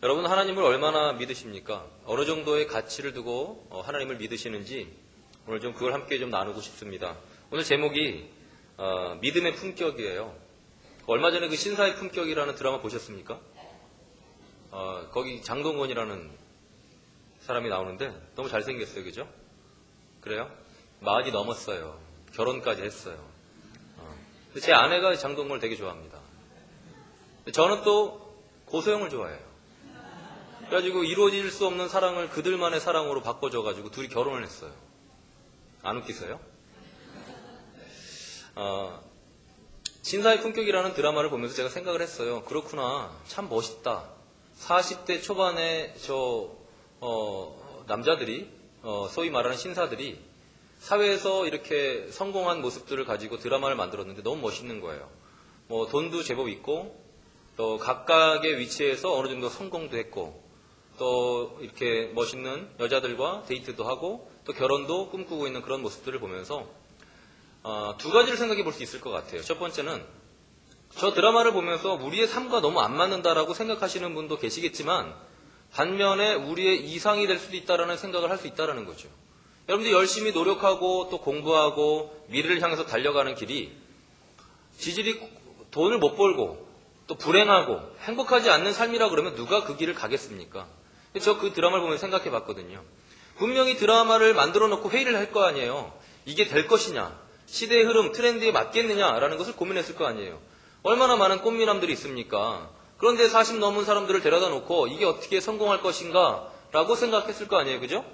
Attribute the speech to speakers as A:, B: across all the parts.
A: 여러분 하나님을 얼마나 믿으십니까? 어느 정도의 가치를 두고 하나님을 믿으시는지 오늘 좀 그걸 함께 좀 나누고 싶습니다. 오늘 제목이 믿음의 품격이에요. 얼마 전에 그 신사의 품격이라는 드라마 보셨습니까? 거기 장동건이라는 사람이 나오는데 너무 잘생겼어요. 그죠? 그래요? 40이 넘었어요. 결혼까지 했어요. 제 아내가 장동건을 되게 좋아합니다. 저는 또 고소영을 좋아해요. 그래가지고 이루어질 수 없는 사랑을 그들만의 사랑으로 바꿔줘가지고 둘이 결혼을 했어요. 안 웃기세요? 신사의 품격이라는 드라마를 보면서 제가 생각을 했어요. 그렇구나. 참 멋있다. 40대 초반에 남자들이, 소위 말하는 신사들이 사회에서 이렇게 성공한 모습들을 가지고 드라마를 만들었는데 너무 멋있는 거예요. 돈도 제법 있고, 또 각각의 위치에서 어느 정도 성공도 했고, 또 이렇게 멋있는 여자들과 데이트도 하고, 또 결혼도 꿈꾸고 있는 그런 모습들을 보면서 두 가지를 생각해 볼 수 있을 것 같아요. 첫 번째는 저 드라마를 보면서 우리의 삶과 너무 안 맞는다라고 생각하시는 분도 계시겠지만 반면에 우리의 이상이 될 수도 있다라는 생각을 할 수 있다라는 거죠. 여러분들 열심히 노력하고 또 공부하고 미래를 향해서 달려가는 길이 지질이 돈을 못 벌고 또 불행하고 행복하지 않는 삶이라 그러면 누가 그 길을 가겠습니까? 저 그 드라마를 보면서 생각해 봤거든요. 분명히 드라마를 만들어 놓고 회의를 할 거 아니에요. 이게 될 것이냐, 시대의 흐름, 트렌드에 맞겠느냐라는 것을 고민했을 거 아니에요. 얼마나 많은 꽃미남들이 있습니까? 그런데 40 넘은 사람들을 데려다 놓고 이게 어떻게 성공할 것인가 라고 생각했을 거 아니에요. 그죠?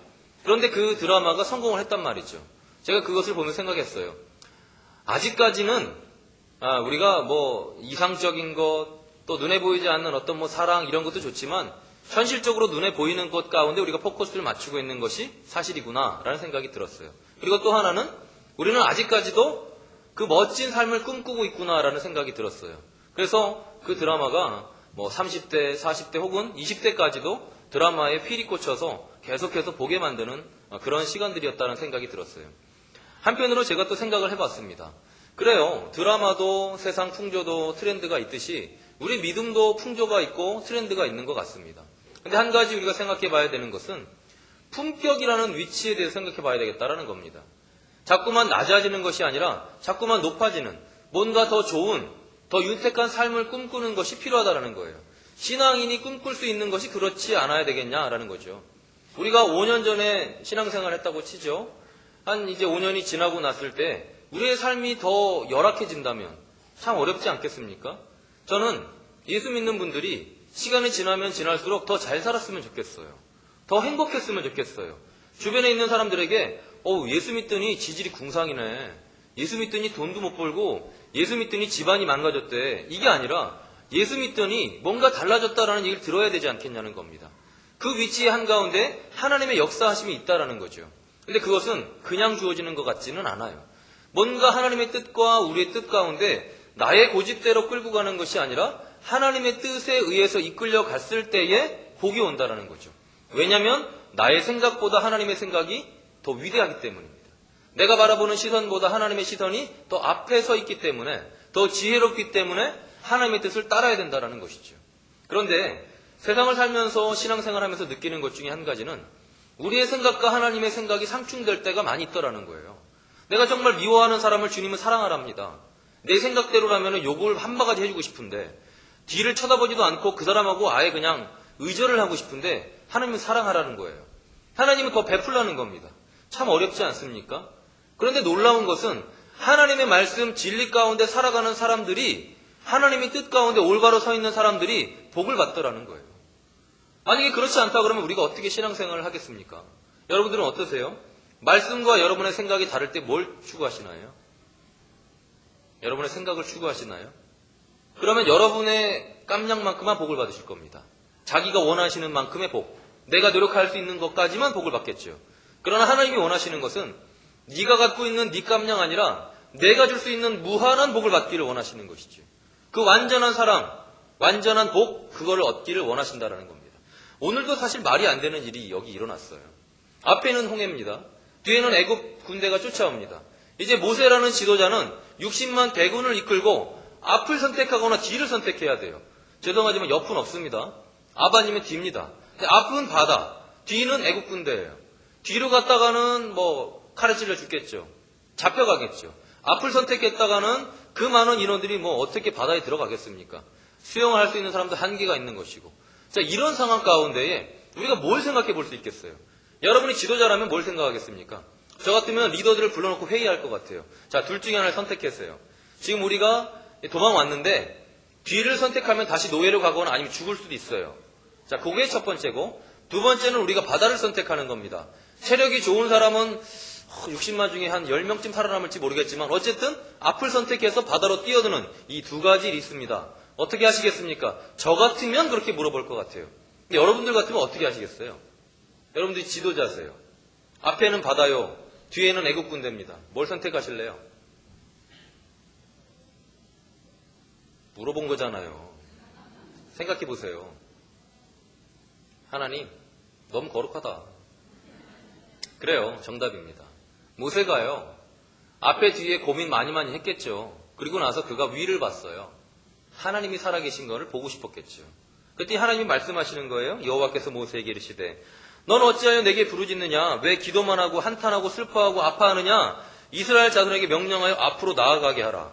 A: 그런데 그 드라마가 성공을 했단 말이죠. 제가 그것을 보면서 생각했어요. 아직까지는 우리가 이상적인 것, 또 눈에 보이지 않는 어떤 사랑 이런 것도 좋지만 현실적으로 눈에 보이는 것 가운데 우리가 포커스를 맞추고 있는 것이 사실이구나 라는 생각이 들었어요. 그리고 또 하나는 우리는 아직까지도 그 멋진 삶을 꿈꾸고 있구나 라는 생각이 들었어요. 그래서 그 드라마가 30대, 40대 혹은 20대까지도 드라마에 필이 꽂혀서 계속해서 보게 만드는 그런 시간들이었다는 생각이 들었어요. 한편으로 제가 또 생각을 해봤습니다. 그래요. 드라마도 세상 풍조도 트렌드가 있듯이 우리 믿음도 풍조가 있고 트렌드가 있는 것 같습니다. 근데 한 가지 우리가 생각해 봐야 되는 것은 품격이라는 위치에 대해서 생각해 봐야 되겠다라는 겁니다. 자꾸만 낮아지는 것이 아니라 자꾸만 높아지는 뭔가 더 좋은, 더 윤택한 삶을 꿈꾸는 것이 필요하다는 거예요. 신앙인이 꿈꿀 수 있는 것이 그렇지 않아야 되겠냐라는 거죠. 우리가 5년 전에 신앙생활을 했다고 치죠. 이제 5년이 지나고 났을 때 우리의 삶이 더 열악해진다면 참 어렵지 않겠습니까? 저는 예수 믿는 분들이 시간이 지나면 지날수록 더 잘 살았으면 좋겠어요. 더 행복했으면 좋겠어요. 주변에 있는 사람들에게 예수 믿더니 지질이 궁상이네. 예수 믿더니 돈도 못 벌고 예수 믿더니 집안이 망가졌대. 이게 아니라 예수 믿더니 뭔가 달라졌다라는 얘기를 들어야 되지 않겠냐는 겁니다. 그 위치의 한가운데 하나님의 역사하심이 있다라는 거죠. 근데 그것은 그냥 주어지는 것 같지는 않아요. 뭔가 하나님의 뜻과 우리의 뜻 가운데 나의 고집대로 끌고 가는 것이 아니라 하나님의 뜻에 의해서 이끌려 갔을 때에 복이 온다라는 거죠. 왜냐하면 나의 생각보다 하나님의 생각이 더 위대하기 때문입니다. 내가 바라보는 시선보다 하나님의 시선이 더 앞에 서 있기 때문에 더 지혜롭기 때문에 하나님의 뜻을 따라야 된다는 것이죠. 그런데 세상을 살면서 신앙생활하면서 느끼는 것 중에 한 가지는 우리의 생각과 하나님의 생각이 상충될 때가 많이 있더라는 거예요. 내가 정말 미워하는 사람을 주님은 사랑하랍니다. 내 생각대로라면 욕을 한 바가지 해주고 싶은데 뒤를 쳐다보지도 않고 그 사람하고 아예 그냥 의절을 하고 싶은데 하나님은 사랑하라는 거예요. 하나님은 더 베풀라는 겁니다. 참 어렵지 않습니까? 그런데 놀라운 것은 하나님의 말씀 진리 가운데 살아가는 사람들이 하나님의 뜻 가운데 올바로 서 있는 사람들이 복을 받더라는 거예요. 만약에 그렇지 않다 그러면 우리가 어떻게 신앙생활을 하겠습니까? 여러분들은 어떠세요? 말씀과 여러분의 생각이 다를 때 뭘 추구하시나요? 여러분의 생각을 추구하시나요? 그러면 여러분의 깜냥만큼만 복을 받으실 겁니다. 자기가 원하시는 만큼의 복, 내가 노력할 수 있는 것까지만 복을 받겠죠. 그러나 하나님이 원하시는 것은 네가 갖고 있는 네 깜냥 아니라 내가 줄 수 있는 무한한 복을 받기를 원하시는 것이죠. 그 완전한 사랑, 완전한 복, 그거를 얻기를 원하신다는 겁니다. 오늘도 사실 말이 안 되는 일이 여기 일어났어요. 앞에는 홍해입니다. 뒤에는 애굽 군대가 쫓아옵니다. 이제 모세라는 지도자는 60만 대군을 이끌고 앞을 선택하거나 뒤를 선택해야 돼요. 죄송하지만 옆은 없습니다. 아바님은 뒤입니다. 근데 앞은 바다, 뒤는 애국 군대예요. 뒤로 갔다가는 뭐 칼에 찔려 죽겠죠. 잡혀가겠죠. 앞을 선택했다가는 그 많은 인원들이 뭐 어떻게 바다에 들어가겠습니까? 수영을 할 수 있는 사람도 한계가 있는 것이고. 자, 이런 상황 가운데에 우리가 뭘 생각해 볼 수 있겠어요? 여러분이 지도자라면 뭘 생각하겠습니까? 저 같으면 리더들을 불러놓고 회의할 것 같아요. 자, 둘 중에 하나를 선택했어요. 지금 우리가 도망왔는데 뒤를 선택하면 다시 노예로 가거나 아니면 죽을 수도 있어요. 자, 그게 첫 번째고, 두 번째는 우리가 바다를 선택하는 겁니다. 체력이 좋은 사람은 60만 중에 한 10명쯤 살아남을지 모르겠지만 어쨌든 앞을 선택해서 바다로 뛰어드는 이 두 가지 리스입니다. 어떻게 하시겠습니까? 저 같으면 그렇게 물어볼 것 같아요. 근데 여러분들 같으면 어떻게 하시겠어요? 여러분들이 지도자세요. 앞에는 바다요, 뒤에는 애국 군대입니다. 뭘 선택하실래요? 물어본 거잖아요. 생각해 보세요. 하나님, 너무 거룩하다. 그래요, 정답입니다. 모세가요, 앞에 뒤에 고민 많이 했겠죠. 그리고 나서 그가 위를 봤어요. 하나님이 살아계신 것을 보고 싶었겠죠. 그때 하나님이 말씀하시는 거예요. 여호와께서 모세에게 이르시되 넌 어찌하여 내게 부르짖느냐? 왜 기도만 하고 한탄하고 슬퍼하고 아파하느냐? 이스라엘 자손에게 명령하여 앞으로 나아가게 하라.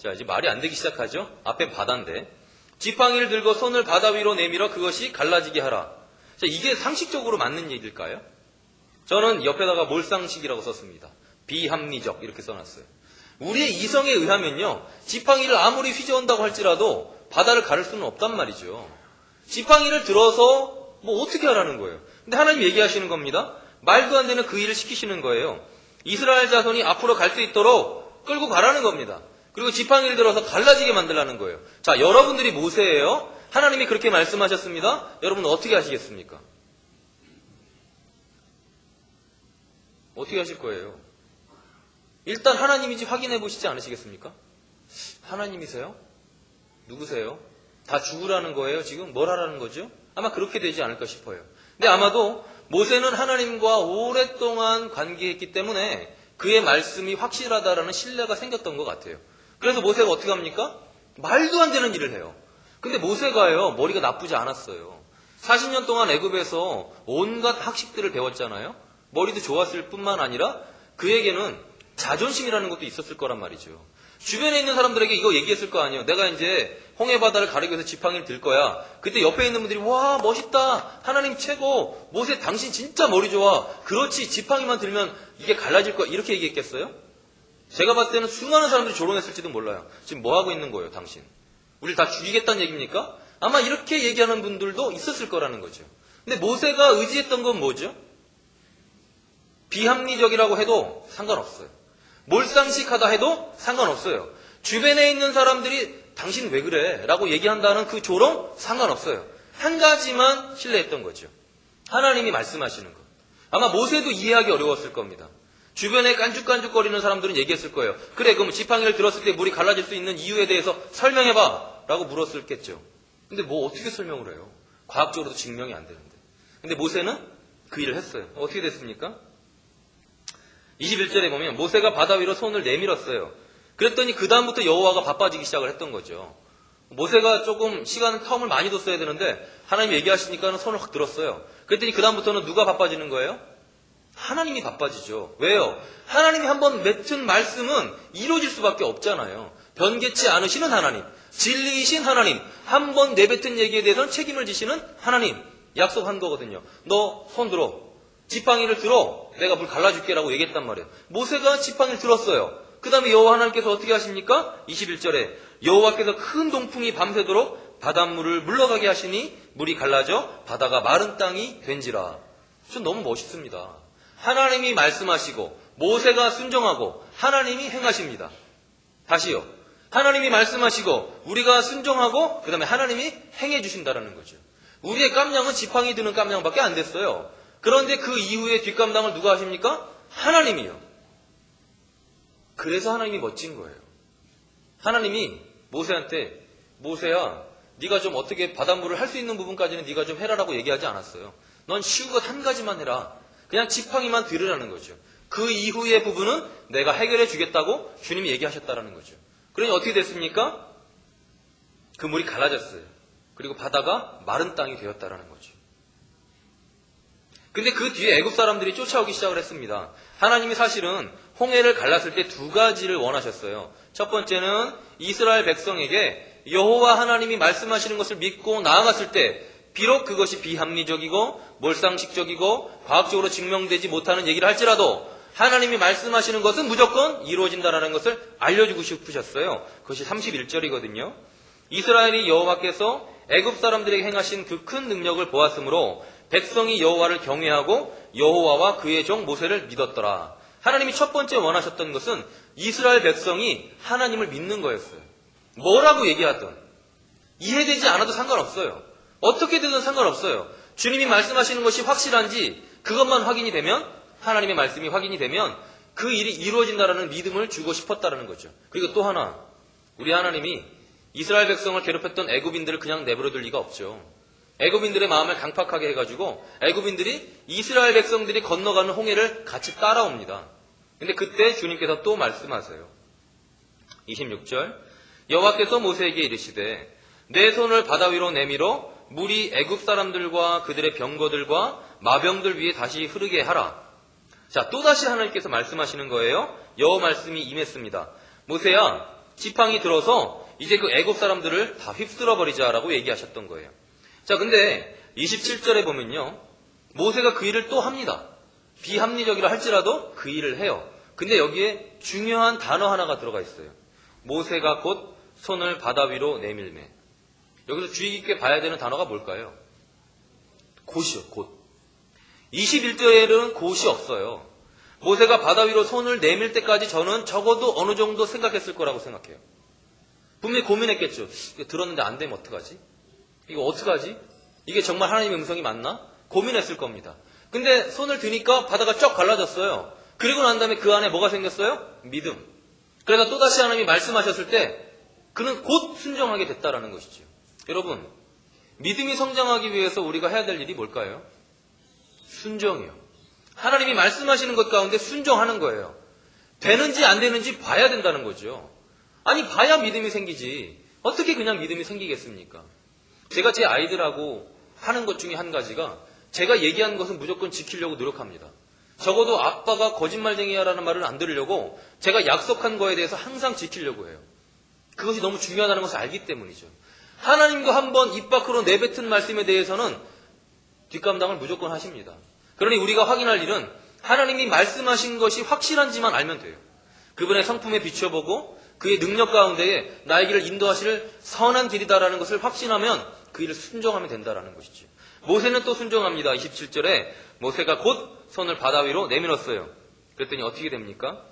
A: 자, 이제 말이 안 되기 시작하죠. 앞에 바다인데 지팡이를 들고 손을 바다 위로 내밀어 그것이 갈라지게 하라. 자, 이게 상식적으로 맞는 얘기일까요? 저는 옆에다가 몰상식이라고 썼습니다. 비합리적 이렇게 써놨어요. 우리의 이성에 의하면요, 지팡이를 아무리 휘저은다고 할지라도 바다를 가를 수는 없단 말이죠. 지팡이를 들어서 뭐 어떻게 하라는 거예요. 근데 하나님 얘기하시는 겁니다. 말도 안 되는 그 일을 시키시는 거예요. 이스라엘 자손이 앞으로 갈 수 있도록 끌고 가라는 겁니다. 그리고 지팡이를 들어서 갈라지게 만들라는 거예요. 자, 여러분들이 모세예요. 하나님이 그렇게 말씀하셨습니다. 여러분은 어떻게 하시겠습니까? 어떻게 하실 거예요? 일단 하나님인지 확인해 보시지 않으시겠습니까? 하나님이세요? 누구세요? 다 죽으라는 거예요? 지금 뭘 하라는 거죠? 아마 그렇게 되지 않을까 싶어요. 근데 아마도 모세는 하나님과 오랫동안 관계했기 때문에 그의 말씀이 확실하다라는 신뢰가 생겼던 것 같아요. 그래서 모세가 어떻게 합니까? 말도 안 되는 일을 해요. 근데 모세가요, 머리가 나쁘지 않았어요. 40년 동안 애굽에서 온갖 학식들을 배웠잖아요. 머리도 좋았을 뿐만 아니라 그에게는 자존심이라는 것도 있었을 거란 말이죠. 주변에 있는 사람들에게 이거 얘기했을 거 아니에요. 내가 이제 홍해바다를 가르기 위해서 지팡이를 들 거야. 그때 옆에 있는 분들이 와 멋있다. 하나님 최고. 모세 당신 진짜 머리 좋아. 그렇지 지팡이만 들면 이게 갈라질 거야. 이렇게 얘기했겠어요? 제가 봤을 때는 수많은 사람들이 조롱했을지도 몰라요. 지금 뭐 하고 있는 거예요 당신? 우리를 다 죽이겠다는 얘기입니까? 아마 이렇게 얘기하는 분들도 있었을 거라는 거죠. 근데 모세가 의지했던 건 뭐죠? 비합리적이라고 해도 상관없어요. 몰상식하다 해도 상관없어요. 주변에 있는 사람들이 당신 왜 그래? 라고 얘기한다는 그 조롱 상관없어요. 한 가지만 신뢰했던 거죠. 하나님이 말씀하시는 것. 아마 모세도 이해하기 어려웠을 겁니다. 주변에 깐죽깐죽거리는 사람들은 얘기했을 거예요. 그래, 그럼 지팡이를 들었을 때 물이 갈라질 수 있는 이유에 대해서 설명해봐 라고 물었을겠죠. 근데 뭐 어떻게 설명을 해요? 과학적으로도 증명이 안 되는데. 근데 모세는 그 일을 했어요. 어떻게 됐습니까? 21절에 보면 모세가 바다 위로 손을 내밀었어요. 그랬더니 그 다음부터 여호와가 바빠지기 시작을 했던 거죠. 모세가 조금 시간 텀을 많이 뒀어야 되는데 하나님이 얘기하시니까 손을 확 들었어요. 그랬더니 그 다음부터는 누가 바빠지는 거예요? 하나님이 바빠지죠. 왜요? 하나님이 한번 맺은 말씀은 이루어질 수밖에 없잖아요. 변개치 않으시는 하나님, 진리이신 하나님, 한번 내뱉은 얘기에 대해서는 책임을 지시는 하나님, 약속한 거거든요. 너 손 들어. 지팡이를 들어. 내가 물 갈라줄게라고 얘기했단 말이에요. 모세가 지팡이를 들었어요. 그 다음에 여호와 하나님께서 어떻게 하십니까? 21절에 여호와께서 큰 동풍이 밤새도록 바닷물을 물러가게 하시니 물이 갈라져 바다가 마른 땅이 된지라. 전 너무 멋있습니다. 하나님이 말씀하시고 모세가 순종하고 하나님이 행하십니다. 다시요. 하나님이 말씀하시고 우리가 순종하고 그 다음에 하나님이 행해 주신다라는 거죠. 우리의 깜냥은 지팡이 드는 깜냥밖에 안 됐어요. 그런데 그 이후에 뒷감당을 누가 하십니까? 하나님이요. 그래서 하나님이 멋진 거예요. 하나님이 모세한테 모세야 네가 좀 어떻게 바닷물을 할 수 있는 부분까지는 네가 좀 해라라고 얘기하지 않았어요. 넌 쉬운 것 한 가지만 해라. 그냥 지팡이만 들으라는 거죠. 그 이후의 부분은 내가 해결해 주겠다고 주님이 얘기하셨다라는 거죠. 그러니 어떻게 됐습니까? 그 물이 갈라졌어요. 그리고 바다가 마른 땅이 되었다라는 거죠. 근데 그 뒤에 애굽 사람들이 쫓아오기 시작을 했습니다. 하나님이 사실은 홍해를 갈랐을 때 두 가지를 원하셨어요. 첫 번째는 이스라엘 백성에게 여호와 하나님이 말씀하시는 것을 믿고 나아갔을 때 비록 그것이 비합리적이고 몰상식적이고 과학적으로 증명되지 못하는 얘기를 할지라도 하나님이 말씀하시는 것은 무조건 이루어진다는 것을 알려주고 싶으셨어요. 그것이 31절이거든요. 이스라엘이 여호와께서 애굽 사람들에게 행하신 그 큰 능력을 보았으므로 백성이 여호와를 경외하고 여호와와 그의 종 모세를 믿었더라. 하나님이 첫 번째 원하셨던 것은 이스라엘 백성이 하나님을 믿는 거였어요. 뭐라고 얘기하든 이해되지 않아도 상관없어요. 어떻게 되든 상관없어요. 주님이 말씀하시는 것이 확실한지 그것만 확인이 되면, 하나님의 말씀이 확인이 되면 그 일이 이루어진다라는 믿음을 주고 싶었다는 거죠. 그리고 또 하나, 우리 하나님이 이스라엘 백성을 괴롭혔던 애굽인들을 그냥 내버려둘 리가 없죠. 애굽인들의 마음을 강팍하게 해가지고 애굽인들이 이스라엘 백성들이 건너가는 홍해를 같이 따라옵니다. 근데 그때 주님께서 또 말씀하세요. 26절, 여호와께서 모세에게 이르시되 내 손을 바다 위로 내밀어 물이 애굽 사람들과 그들의 병거들과 마병들 위에 다시 흐르게 하라. 자, 또다시 하나님께서 말씀하시는 거예요. 여호와 말씀이 임했습니다. 모세야, 지팡이 들어서 이제 그 애굽 사람들을 다 휩쓸어 버리자라고 얘기하셨던 거예요. 자, 근데 27절에 보면요, 모세가 그 일을 또 합니다. 비합리적이라 할지라도 그 일을 해요. 근데 여기에 중요한 단어 하나가 들어가 있어요. 모세가 곧 손을 바다 위로 내밀매. 여기서 주의 깊게 봐야 되는 단어가 뭘까요? 곧이요, 곧. 21절에는 곧이 없어요. 모세가 바다 위로 손을 내밀 때까지 저는 적어도 어느 정도 생각했을 거라고 생각해요. 분명히 고민했겠죠. 이거 들었는데 안 되면 어떡하지? 이거 어떡하지? 이게 정말 하나님의 음성이 맞나? 고민했을 겁니다. 근데 손을 드니까 바다가 쫙 갈라졌어요. 그리고 난 다음에 그 안에 뭐가 생겼어요? 믿음. 그래서 또다시 하나님이 말씀하셨을 때 그는 곧 순종하게 됐다라는 것이죠. 여러분, 믿음이 성장하기 위해서 우리가 해야 될 일이 뭘까요? 순종이요. 하나님이 말씀하시는 것 가운데 순종하는 거예요. 되는지 안 되는지 봐야 된다는 거죠. 아니, 봐야 믿음이 생기지. 어떻게 그냥 믿음이 생기겠습니까? 제가 제 아이들하고 하는 것 중에 한 가지가 제가 얘기한 것은 무조건 지키려고 노력합니다. 적어도 아빠가 거짓말쟁이야라는 말을 안 들으려고 제가 약속한 거에 대해서 항상 지키려고 해요. 그것이 너무 중요하다는 것을 알기 때문이죠. 하나님도 한번 입 밖으로 내뱉은 말씀에 대해서는 뒷감당을 무조건 하십니다. 그러니 우리가 확인할 일은 하나님이 말씀하신 것이 확실한지만 알면 돼요. 그분의 성품에 비춰보고 그의 능력 가운데에 나의 길을 인도하실 선한 길이다라는 것을 확신하면 그 일을 순종하면 된다라는 것이죠. 모세는 또 순종합니다. 27절에 모세가 곧 손을 바다 위로 내밀었어요. 그랬더니 어떻게 됩니까?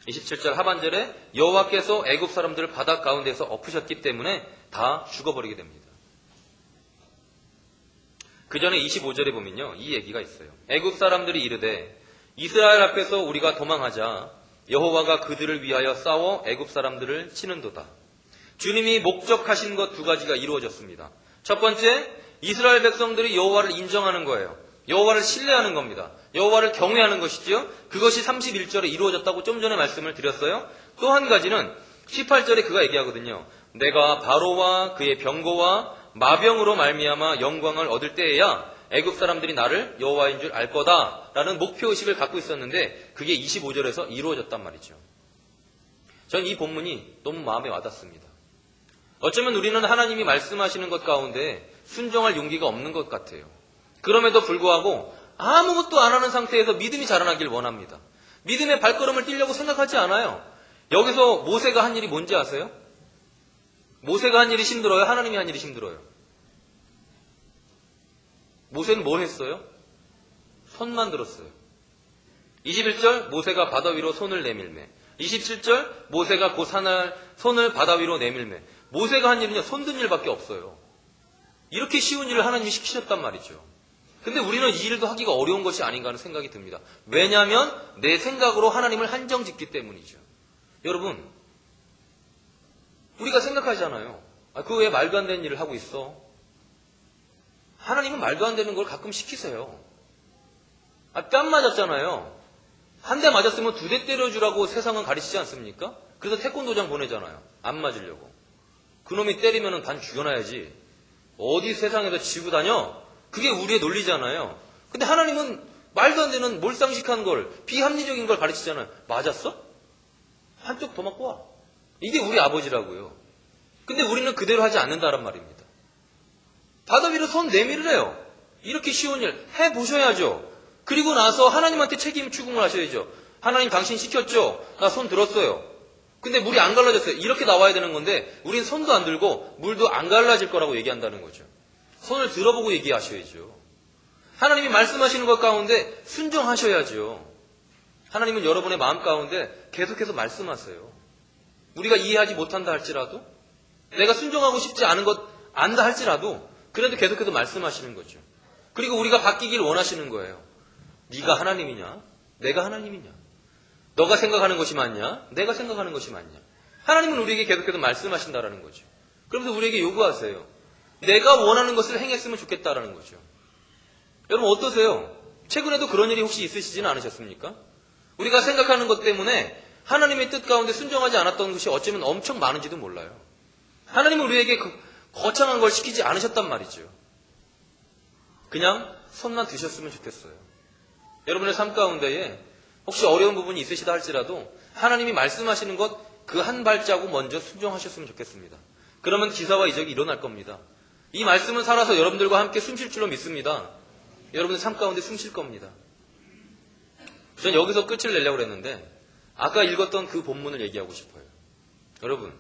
A: 27절 하반절에 여호와께서 애굽 사람들을 바다 가운데서 엎으셨기 때문에 다 죽어버리게 됩니다. 그 전에 25절에 보면요, 이 얘기가 있어요. 애굽 사람들이 이르되 이스라엘 앞에서 우리가 도망하자 여호와가 그들을 위하여 싸워 애굽 사람들을 치는도다. 주님이 목적하신 것 두 가지가 이루어졌습니다. 첫 번째, 이스라엘 백성들이 여호와를 인정하는 거예요. 여호와를 신뢰하는 겁니다. 여호와를 경외하는 것이죠. 그것이 31절에 이루어졌다고 좀 전에 말씀을 드렸어요. 또 한 가지는 18절에 그가 얘기하거든요. 내가 바로와 그의 병거와 마병으로 말미암아 영광을 얻을 때에야 애굽 사람들이 나를 여호와인 줄 알 거다라는 목표의식을 갖고 있었는데 그게 25절에서 이루어졌단 말이죠. 전 이 본문이 너무 마음에 와닿습니다. 어쩌면 우리는 하나님이 말씀하시는 것 가운데 순종할 용기가 없는 것 같아요. 그럼에도 불구하고 아무것도 안 하는 상태에서 믿음이 자라나길 원합니다. 믿음의 발걸음을 띄려고 생각하지 않아요. 여기서 모세가 한 일이 뭔지 아세요? 모세가 한 일이 힘들어요? 하나님이 한 일이 힘들어요? 모세는 뭘 했어요? 손만 들었어요. 21절 모세가 바다 위로 손을 내밀매. 27절 모세가 그 손을 바다 위로 내밀매. 모세가 한 일은요, 손든 일밖에 없어요. 이렇게 쉬운 일을 하나님이 시키셨단 말이죠. 근데 우리는 이 일도 하기가 어려운 것이 아닌가 하는 생각이 듭니다. 왜냐하면 내 생각으로 하나님을 한정짓기 때문이죠. 여러분, 우리가 생각하잖아요. 그거 왜 말도 안 되는 일을 하고 있어? 하나님은 말도 안 되는 걸 가끔 시키세요. 뺨 맞았잖아요. 한 대 맞았으면 2대 때려주라고 세상은 가르치지 않습니까? 그래서 태권도장 보내잖아요. 안 맞으려고. 그놈이 때리면 반 죽여놔야지. 어디 세상에서 지고 다녀? 그게 우리의 논리잖아요. 근데 하나님은 말도 안 되는 몰상식한 걸, 비합리적인 걸 가르치잖아요. 맞았어? 한쪽 더 맞고 와. 이게 우리 아버지라고요. 근데 우리는 그대로 하지 않는다란 말입니다. 바다 위로 손 내밀으래요. 이렇게 쉬운 일 해보셔야죠. 그리고 나서 하나님한테 책임 추궁을 하셔야죠. 하나님 당신 시켰죠? 나 손 들었어요. 근데 물이 안 갈라졌어요. 이렇게 나와야 되는 건데 우린 손도 안 들고 물도 안 갈라질 거라고 얘기한다는 거죠. 손을 들어보고 얘기하셔야죠. 하나님이 말씀하시는 것 가운데 순종하셔야죠. 하나님은 여러분의 마음 가운데 계속해서 말씀하세요. 우리가 이해하지 못한다 할지라도, 내가 순종하고 싶지 않은 것 안다 할지라도 그래도 계속해서 말씀하시는 거죠. 그리고 우리가 바뀌길 원하시는 거예요. 네가 하나님이냐? 내가 하나님이냐? 너가 생각하는 것이 맞냐? 내가 생각하는 것이 맞냐? 하나님은 우리에게 계속해서 말씀하신다라는 거죠. 그러면서 우리에게 요구하세요. 내가 원하는 것을 행했으면 좋겠다라는 거죠. 여러분 어떠세요? 최근에도 그런 일이 혹시 있으시지는 않으셨습니까? 우리가 생각하는 것 때문에 하나님의 뜻 가운데 순종하지 않았던 것이 어쩌면 엄청 많은지도 몰라요. 하나님은 우리에게 거창한 걸 시키지 않으셨단 말이죠. 그냥 손만 드셨으면 좋겠어요. 여러분의 삶 가운데에 혹시 어려운 부분이 있으시다 할지라도 하나님이 말씀하시는 것 그 한 발자국 먼저 순종하셨으면 좋겠습니다. 그러면 기사와 이적이 일어날 겁니다. 이 말씀을 살아서 여러분들과 함께 숨쉴 줄로 믿습니다. 여러분의 삶 가운데 숨쉴 겁니다. 전 여기서 끝을 내려고 했는데 아까 읽었던 그 본문을 얘기하고 싶어요. 여러분,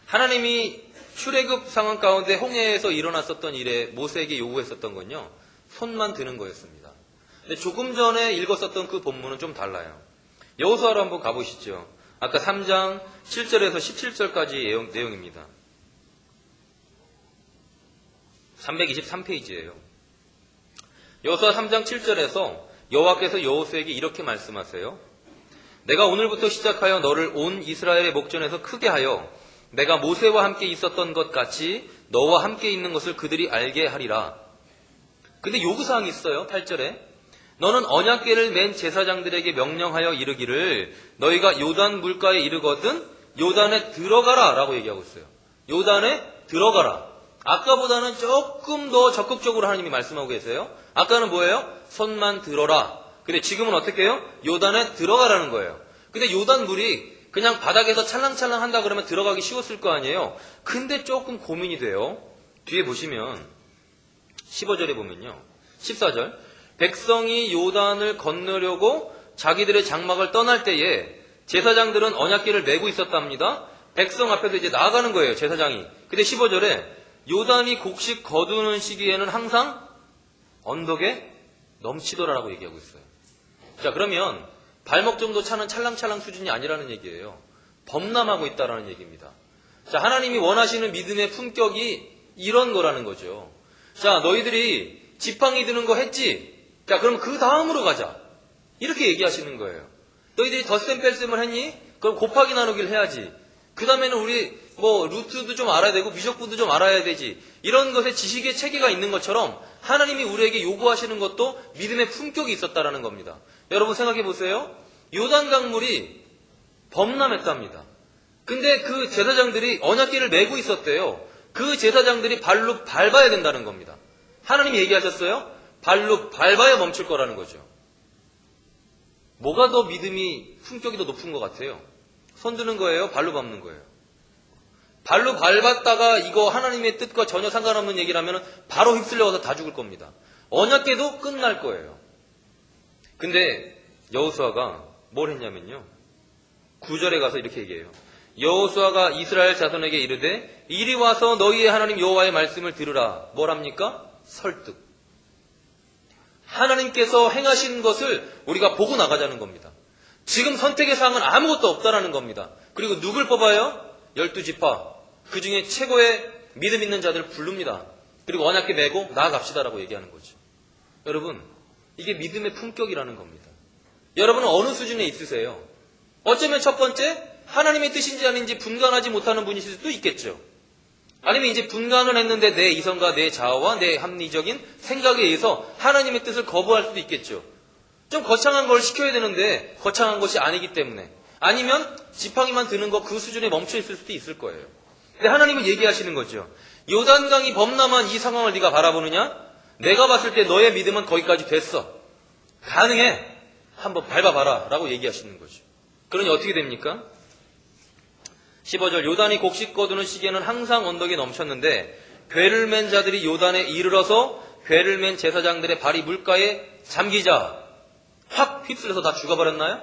A: 하나님이 출애굽 상황 가운데 홍해에서 일어났었던 일에 모세에게 요구했었던 건요, 손만 드는 거였습니다. 근데 조금 전에 읽었었던 그 본문은 좀 달라요. 여호수아로 한번 가보시죠. 아까 3장 7절에서 17절까지 내용입니다. 323페이지예요. 여호수아 3장 7절에서 여호와께서 여호수아에게 이렇게 말씀하세요. 내가 오늘부터 시작하여 너를 온 이스라엘의 목전에서 크게 하여 내가 모세와 함께 있었던 것 같이 너와 함께 있는 것을 그들이 알게 하리라. 근데 요구사항이 있어요. 8절에 너는 언약궤를 맨 제사장들에게 명령하여 이르기를 너희가 요단 물가에 이르거든 요단에 들어가라 라고 얘기하고 있어요. 요단에 들어가라. 아까보다는 조금 더 적극적으로 하나님이 말씀하고 계세요. 아까는 뭐예요? 손만 들어라. 근데 지금은 어떻게 해요? 요단에 들어가라는 거예요. 근데 요단 물이 그냥 바닥에서 찰랑찰랑 한다 그러면 들어가기 쉬웠을 거 아니에요. 근데 조금 고민이 돼요. 뒤에 보시면 15절에 보면요. 14절 백성이 요단을 건너려고 자기들의 장막을 떠날 때에 제사장들은 언약궤를 메고 있었답니다. 백성 앞에서 이제 나아가는 거예요. 제사장이. 근데 15절에 요단이 곡식 거두는 시기에는 항상 언덕에 넘치더라라고 얘기하고 있어요. 자, 그러면 발목 정도 차는 찰랑찰랑 수준이 아니라는 얘기예요. 범람하고 있다라는 얘기입니다. 자, 하나님이 원하시는 믿음의 품격이 이런 거라는 거죠. 자, 너희들이 지팡이 드는 거 했지? 자, 그럼 그 다음으로 가자. 이렇게 얘기하시는 거예요. 너희들이 덧셈 뺄셈을 했니? 그럼 곱하기 나누기를 해야지. 그 다음에는 우리 루트도 좀 알아야 되고 미적분도 좀 알아야 되지. 이런 것에 지식의 체계가 있는 것처럼 하나님이 우리에게 요구하시는 것도 믿음의 품격이 있었다라는 겁니다. 여러분 생각해 보세요. 요단 강물이 범람했답니다. 근데 그 제사장들이 언약궤를 메고 있었대요. 그 제사장들이 발로 밟아야 된다는 겁니다. 하나님이 얘기하셨어요. 발로 밟아야 멈출 거라는 거죠. 뭐가 더 믿음이 품격이 더 높은 것 같아요? 손 드는 거예요? 발로 밟는 거예요? 발로 밟았다가 이거 하나님의 뜻과 전혀 상관없는 얘기라면 바로 휩쓸려가서 다 죽을 겁니다. 언약궤도 끝날 거예요. 근데 여호수아가 뭘 했냐면요. 9절에 가서 이렇게 얘기해요. 여호수아가 이스라엘 자손에게 이르되 이리 와서 너희의 하나님 여호와의 말씀을 들으라. 뭘 합니까? 설득. 하나님께서 행하신 것을 우리가 보고 나가자는 겁니다. 지금 선택의 사항은 아무것도 없다라는 겁니다. 그리고 누굴 뽑아요? 12지파. 그 중에 최고의 믿음 있는 자들을 부릅니다. 그리고 언약궤 메고 나아갑시다라고 얘기하는 거죠. 여러분, 이게 믿음의 품격이라는 겁니다. 여러분은 어느 수준에 있으세요? 어쩌면 첫 번째, 하나님의 뜻인지 아닌지 분간하지 못하는 분이실 수도 있겠죠. 아니면 이제 분간을 했는데 내 이성과 내 자아와 내 합리적인 생각에 의해서 하나님의 뜻을 거부할 수도 있겠죠. 좀 거창한 걸 시켜야 되는데 거창한 것이 아니기 때문에. 아니면 지팡이만 드는 거 그 수준에 멈춰 있을 수도 있을 거예요. 근데 하나님은 얘기하시는 거죠. 요단강이 범람한 이 상황을 네가 바라보느냐? 내가 봤을 때 너의 믿음은 거기까지 됐어. 가능해. 한번 밟아봐라. 라고 얘기하시는 거죠. 그러니 어떻게 됩니까? 15절 요단이 곡식 거두는 시기에는 항상 언덕이 넘쳤는데 궤를 맨 자들이 요단에 이르러서 궤를 맨 제사장들의 발이 물가에 잠기자 확 휩쓸려서 다 죽어버렸나요?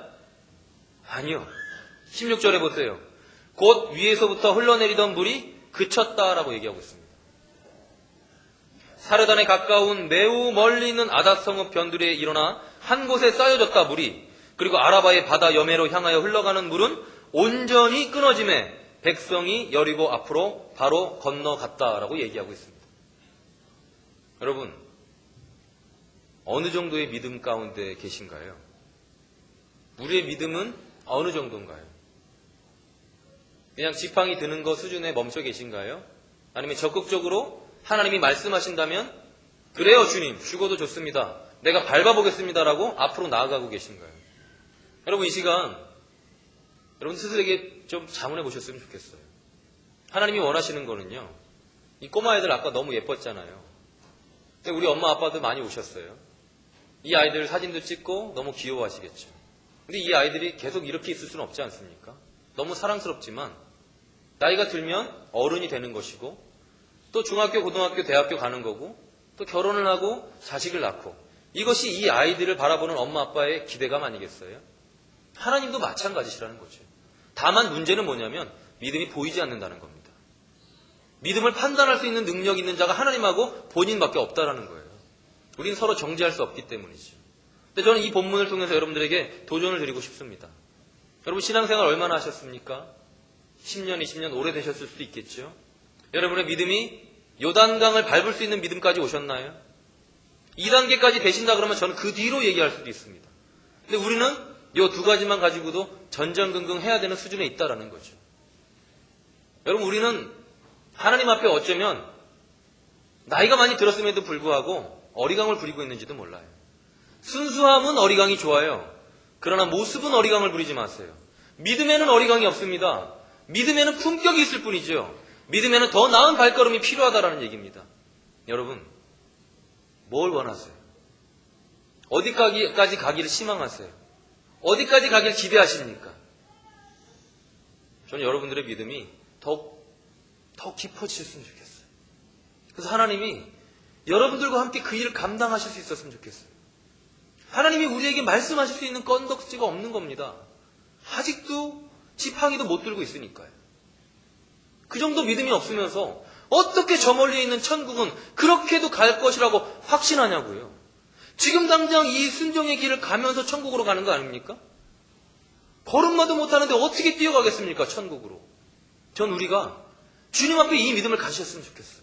A: 아니요. 16절에 보세요. 곧 위에서부터 흘러내리던 물이 그쳤다라고 얘기하고 있습니다. 사르단에 가까운 매우 멀리 있는 아닷성읍 변두리에 일어나 한 곳에 쌓여졌다 물이. 그리고 아라바의 바다 여매로 향하여 흘러가는 물은 온전히 끊어짐에 백성이 여리고 앞으로 바로 건너갔다라고 얘기하고 있습니다. 여러분, 어느 정도의 믿음 가운데 계신가요? 우리의 믿음은 어느 정도인가요? 그냥 지팡이 드는 거 수준에 멈춰 계신가요? 아니면 적극적으로 하나님이 말씀하신다면 그래요 주님, 죽어도 좋습니다. 내가 밟아보겠습니다라고 앞으로 나아가고 계신가요? 여러분 이 시간 여러분 스스로에게 좀 자문해 보셨으면 좋겠어요. 하나님이 원하시는 거는요. 이 꼬마애들 아까 너무 예뻤잖아요. 근데 우리 엄마 아빠도 많이 오셨어요. 이 아이들 사진도 찍고 너무 귀여워하시겠죠. 근데 이 아이들이 계속 이렇게 있을 수는 없지 않습니까? 너무 사랑스럽지만 나이가 들면 어른이 되는 것이고 또 중학교, 고등학교, 대학교 가는 거고 또 결혼을 하고 자식을 낳고 이것이 이 아이들을 바라보는 엄마 아빠의 기대감 아니겠어요? 하나님도 마찬가지시라는 거죠. 다만 문제는 뭐냐면 믿음이 보이지 않는다는 겁니다. 믿음을 판단할 수 있는 능력 있는 자가 하나님하고 본인밖에 없다라는 거예요. 우리는 서로 정죄할 수 없기 때문이죠. 근데 저는 이 본문을 통해서 여러분들에게 도전을 드리고 싶습니다. 여러분 신앙생활 얼마나 하셨습니까? 10년, 20년 오래되셨을 수도 있겠죠. 여러분의 믿음이 요단강을 밟을 수 있는 믿음까지 오셨나요? 2단계까지 되신다 그러면 저는 그 뒤로 얘기할 수도 있습니다. 근데 우리는 이 두 가지만 가지고도 전전긍긍 해야 되는 수준에 있다라는 거죠. 여러분 우리는 하나님 앞에 어쩌면 나이가 많이 들었음에도 불구하고 어리광을 부리고 있는지도 몰라요. 순수함은 어리광이 좋아요. 그러나 모습은 어리광을 부리지 마세요. 믿음에는 어리광이 없습니다. 믿음에는 품격이 있을 뿐이죠. 믿음에는 더 나은 발걸음이 필요하다라는 얘기입니다. 여러분 뭘 원하세요? 어디까지 가기를 희망하세요? 어디까지 가길 기대하십니까? 저는 여러분들의 믿음이 더 깊어지셨으면 좋겠어요. 그래서 하나님이 여러분들과 함께 그 일을 감당하실 수 있었으면 좋겠어요. 하나님이 우리에게 말씀하실 수 있는 건덕지가 없는 겁니다. 아직도 지팡이도 못 들고 있으니까요. 그 정도 믿음이 없으면서 어떻게 저 멀리 있는 천국은 그렇게도 갈 것이라고 확신하냐고요. 지금 당장 이 순종의 길을 가면서 천국으로 가는 거 아닙니까? 걸음마도 못하는데 어떻게 뛰어가겠습니까? 천국으로. 전 우리가 주님 앞에 이 믿음을 가지셨으면 좋겠어요.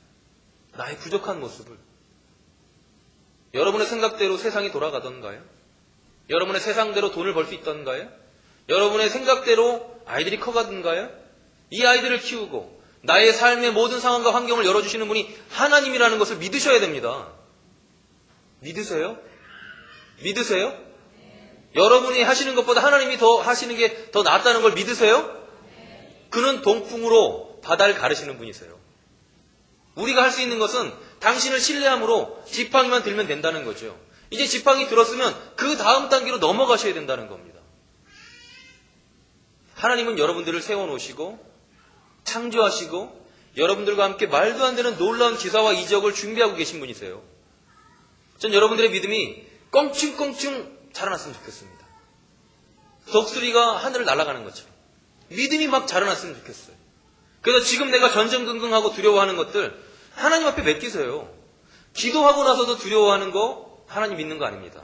A: 나의 부족한 모습을. 여러분의 생각대로 세상이 돌아가던가요? 여러분의 세상대로 돈을 벌 수 있던가요? 여러분의 생각대로 아이들이 커가던가요? 이 아이들을 키우고 나의 삶의 모든 상황과 환경을 열어주시는 분이 하나님이라는 것을 믿으셔야 됩니다. 믿으세요? 믿으세요? 여러분이 하시는 것보다 하나님이 더 하시는 게 더 낫다는 걸 믿으세요? 그는 동풍으로 바다를 가르시는 분이세요. 우리가 할 수 있는 것은 당신을 신뢰함으로 지팡이만 들면 된다는 거죠. 이제 지팡이 들었으면 그 다음 단계로 넘어가셔야 된다는 겁니다. 하나님은 여러분들을 세워놓으시고 창조하시고 여러분들과 함께 말도 안 되는 놀라운 기사와 이적을 준비하고 계신 분이세요. 전 여러분들의 믿음이 껑충껑충 자라났으면 좋겠습니다. 독수리가 하늘을 날아가는 것처럼 믿음이 막 자라났으면 좋겠어요. 그래서 지금 내가 전전긍긍하고 두려워하는 것들 하나님 앞에 맡기세요. 기도하고 나서도 두려워하는 거 하나님 믿는 거 아닙니다.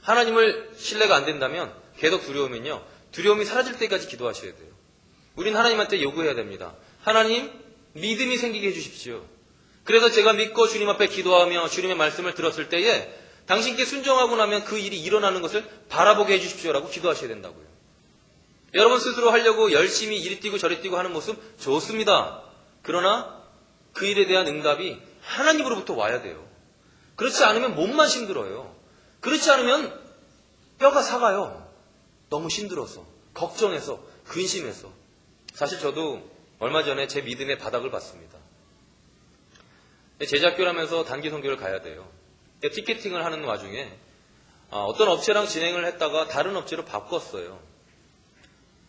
A: 하나님을 신뢰가 안 된다면 계속 두려우면요. 두려움이 사라질 때까지 기도하셔야 돼요. 우린 하나님한테 요구해야 됩니다. 하나님 믿음이 생기게 해주십시오. 그래서 제가 믿고 주님 앞에 기도하며 주님의 말씀을 들었을 때에 당신께 순종하고 나면 그 일이 일어나는 것을 바라보게 해주십시오라고 기도하셔야 된다고요. 여러분 스스로 하려고 열심히 이리 뛰고 저리 뛰고 하는 모습 좋습니다. 그러나 그 일에 대한 응답이 하나님으로부터 와야 돼요. 그렇지 않으면 몸만 힘들어요. 그렇지 않으면 뼈가 사가요. 너무 힘들어서, 걱정해서, 근심해서. 사실 저도 얼마 전에 제 믿음의 바닥을 봤습니다. 제자학교라면서 단기 선교를 가야 돼요. 티켓팅을 하는 와중에 어떤 업체랑 진행을 했다가 다른 업체로 바꿨어요.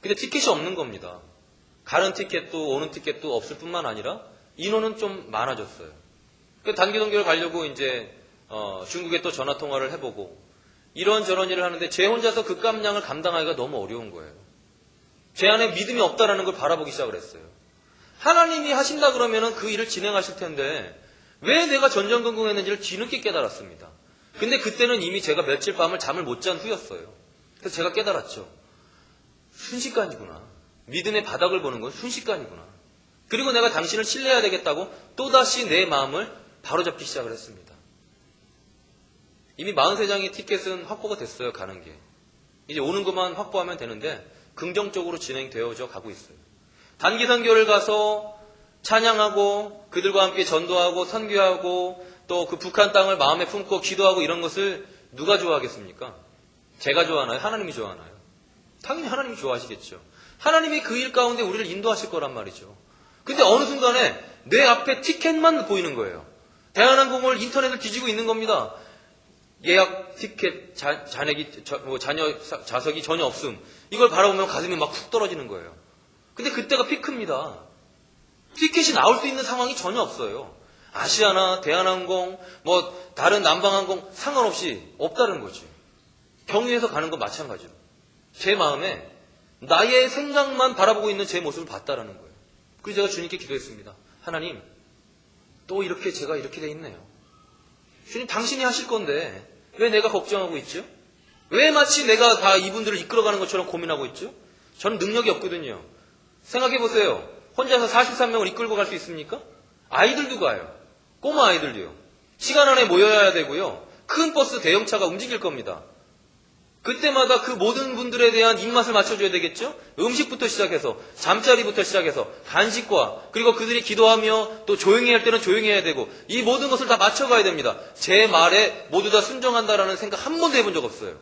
A: 근데 티켓이 없는 겁니다. 가는 티켓도 오는 티켓도 없을 뿐만 아니라 인원은 좀 많아졌어요. 단기 선교를 가려고 이제 중국에 또 전화 통화를 해보고 이런저런 일을 하는데 제 혼자서 그 깜냥을 감당하기가 너무 어려운 거예요. 제 안에 믿음이 없다라는 걸 바라보기 시작을 했어요. 하나님이 하신다 그러면은 그 일을 진행하실 텐데 왜 내가 전전긍긍했는지를 뒤늦게 깨달았습니다. 근데 그때는 이미 제가 며칠 밤을 잠을 못 잔 후였어요. 그래서 제가 깨달았죠. 순식간이구나. 믿음의 바닥을 보는 건 순식간이구나. 그리고 내가 당신을 신뢰해야 되겠다고 또다시 내 마음을 바로잡기 시작을 했습니다. 이미 43장의 티켓은 확보가 됐어요. 가는 게. 이제 오는 것만 확보하면 되는데 긍정적으로 진행되어져 가고 있어요. 단기 선교를 가서 찬양하고 그들과 함께 전도하고 선교하고 또 그 북한 땅을 마음에 품고 기도하고 이런 것을 누가 좋아하겠습니까? 제가 좋아하나요? 하나님이 좋아하나요? 당연히 하나님이 좋아하시겠죠. 하나님이 그 일 가운데 우리를 인도하실 거란 말이죠. 근데 어느 순간에 내 앞에 티켓만 보이는 거예요. 대한항공을 인터넷을 뒤지고 있는 겁니다. 예약 티켓 좌석이 전혀 없음. 이걸 바라보면 가슴이 막 훅 떨어지는 거예요. 근데 그때가 피크입니다. 티켓이 나올 수 있는 상황이 전혀 없어요. 아시아나 대한항공, 다른 남방항공 상관없이 없다는 거지. 경유해서 가는 건 마찬가지로. 제 마음에 나의 생각만 바라보고 있는 제 모습을 봤다라는 거예요. 그래서 제가 주님께 기도했습니다. 하나님, 또 제가 이렇게 돼 있네요. 주님, 당신이 하실 건데 왜 내가 걱정하고 있죠? 왜 마치 내가 다 이분들을 이끌어가는 것처럼 고민하고 있죠? 저는 능력이 없거든요. 생각해보세요. 혼자서 43명을 이끌고 갈 수 있습니까? 아이들도 가요. 꼬마 아이들도요. 시간 안에 모여야 되고요. 큰 버스 대형차가 움직일 겁니다. 그때마다 그 모든 분들에 대한 입맛을 맞춰줘야 되겠죠? 음식부터 시작해서 잠자리부터 시작해서 간식과 그리고 그들이 기도하며 또 조용히 할 때는 조용히 해야 되고 이 모든 것을 다 맞춰가야 됩니다. 제 말에 모두 다 순종한다라는 생각 한 번도 해본 적 없어요.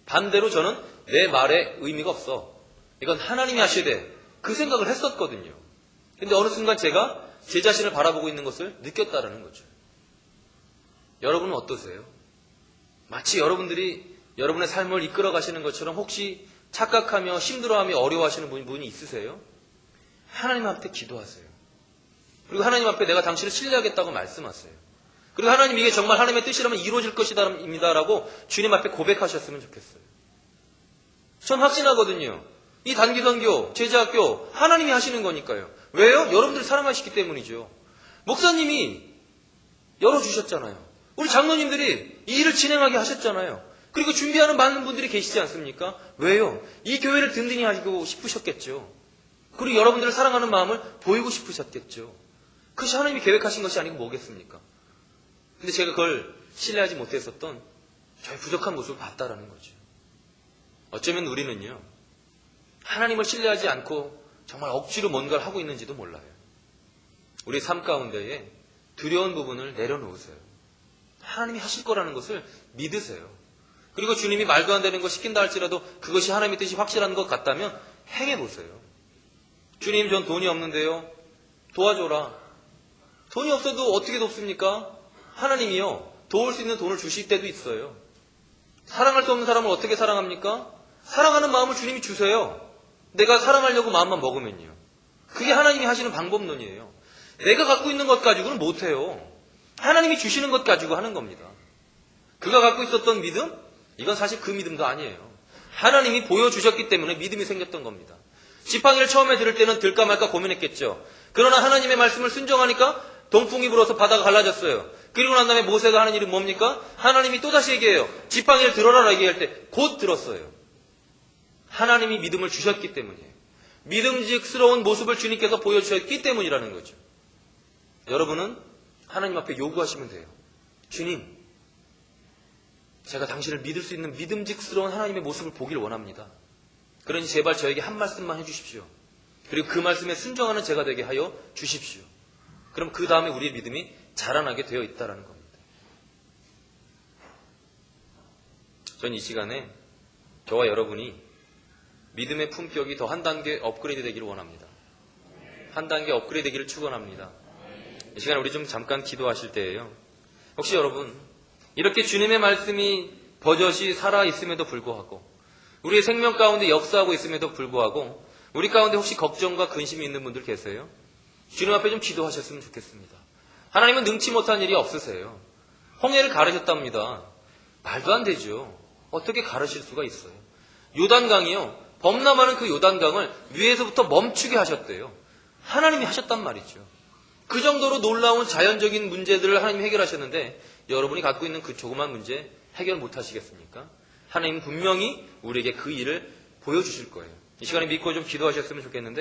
A: 반대로 저는 내 말에 의미가 없어. 이건 하나님이 하셔야 돼. 그 생각을 했었거든요. 근데 어느 순간 제가 제 자신을 바라보고 있는 것을 느꼈다라는 거죠. 여러분은 어떠세요? 마치 여러분들이 여러분의 삶을 이끌어 가시는 것처럼 혹시 착각하며 힘들어하며 어려워하시는 분이 있으세요? 하나님 앞에 기도하세요. 그리고 하나님 앞에 내가 당신을 신뢰하겠다고 말씀하세요. 그리고 하나님 이게 정말 하나님의 뜻이라면 이루어질 것이다라고 주님 앞에 고백하셨으면 좋겠어요. 전 확신하거든요. 이 단기선교, 제자학교 하나님이 하시는 거니까요. 왜요? 여러분들 사랑하시기 때문이죠. 목사님이 열어주셨잖아요. 우리 장로님들이 이 일을 진행하게 하셨잖아요. 그리고 준비하는 많은 분들이 계시지 않습니까? 왜요? 이 교회를 든든히 하시고 싶으셨겠죠. 그리고 여러분들을 사랑하는 마음을 보이고 싶으셨겠죠. 그것이 하나님이 계획하신 것이 아니고 뭐겠습니까? 근데 제가 그걸 신뢰하지 못했었던 저의 부족한 모습을 봤다라는 거죠. 어쩌면 우리는요, 하나님을 신뢰하지 않고 정말 억지로 뭔가를 하고 있는지도 몰라요. 우리 삶 가운데에 두려운 부분을 내려놓으세요. 하나님이 하실 거라는 것을 믿으세요. 그리고 주님이 말도 안 되는 거 시킨다 할지라도 그것이 하나님의 뜻이 확실한 것 같다면 행해보세요. 주님, 전 돈이 없는데요. 도와줘라. 돈이 없어도 어떻게 돕습니까? 하나님이요. 도울 수 있는 돈을 주실 때도 있어요. 사랑할 수 없는 사람을 어떻게 사랑합니까? 사랑하는 마음을 주님이 주세요. 내가 사랑하려고 마음만 먹으면요. 그게 하나님이 하시는 방법론이에요. 내가 갖고 있는 것 가지고는 못해요. 하나님이 주시는 것 가지고 하는 겁니다. 그가 갖고 있었던 믿음? 이건 사실 그 믿음도 아니에요. 하나님이 보여주셨기 때문에 믿음이 생겼던 겁니다. 지팡이를 처음에 들을 때는 들까 말까 고민했겠죠. 그러나 하나님의 말씀을 순종하니까 동풍이 불어서 바다가 갈라졌어요. 그리고 난 다음에 모세가 하는 일은 뭡니까? 하나님이 또다시 얘기해요. 지팡이를 들어라 얘기할 때 곧 들었어요. 하나님이 믿음을 주셨기 때문이에요. 믿음직스러운 모습을 주님께서 보여주셨기 때문이라는 거죠. 여러분은 하나님 앞에 요구하시면 돼요. 주님, 제가 당신을 믿을 수 있는 믿음직스러운 하나님의 모습을 보길 원합니다. 그러니 제발 저에게 한 말씀만 해주십시오. 그리고 그 말씀에 순종하는 제가 되게 하여 주십시오. 그럼 그 다음에 우리의 믿음이 자라나게 되어 있다는 겁니다. 전 이 시간에 저와 여러분이 믿음의 품격이 더 한 단계 업그레이드 되기를 원합니다. 한 단계 업그레이드 되기를 축원합니다. 이 시간에 우리 좀 잠깐 기도하실 때예요. 혹시 여러분 이렇게 주님의 말씀이 버젓이 살아있음에도 불구하고 우리의 생명 가운데 역사하고 있음에도 불구하고 우리 가운데 혹시 걱정과 근심이 있는 분들 계세요? 주님 앞에 좀 기도하셨으면 좋겠습니다. 하나님은 능치 못한 일이 없으세요. 홍해를 가르셨답니다. 말도 안 되죠. 어떻게 가르실 수가 있어요? 요단강이요. 범람하는 그 요단강을 위에서부터 멈추게 하셨대요. 하나님이 하셨단 말이죠. 그 정도로 놀라운 자연적인 문제들을 하나님이 해결하셨는데 여러분이 갖고 있는 그 조그만 문제 해결 못 하시겠습니까? 하나님은 분명히 우리에게 그 일을 보여주실 거예요. 이 시간에 믿고 좀 기도하셨으면 좋겠는데